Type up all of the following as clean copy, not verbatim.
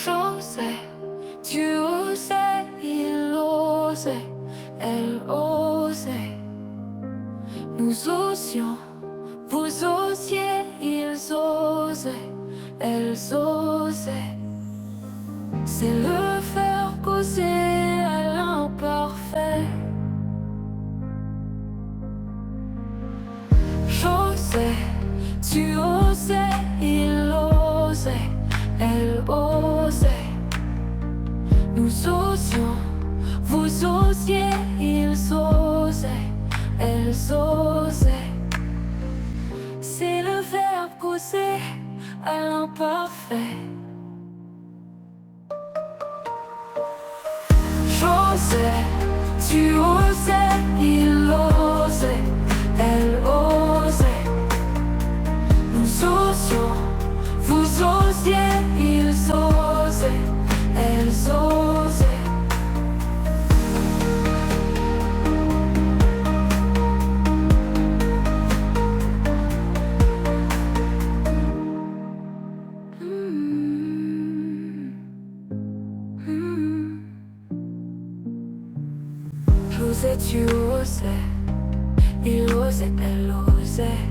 J'osais, tu osais, il osait, elle osait. Nous osions, vous osiez, ils osaient, elles osaient. C'est le verbe causer à l'imparfait. J'osais, tu osais, il osait, elle osait. Nous osions, vous osiez, ils osaient, elles osaient. C'est le verbe causer à l'imparfait. J'osais, tu osais, il osait, elle osait. Nous osions, vous osiez, ils osaient, elles osaient. J'osais, tu osais, il osait, elle osait.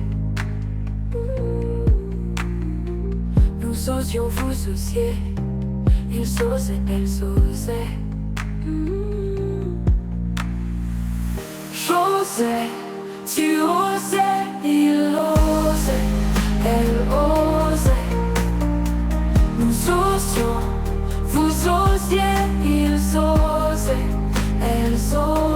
Nous osions, vous osiez, ils osaient, elles osaient. J'osais, tu osais, il osait, elle osait. Nous osions, vous osiez, ils osaient, elles osaient.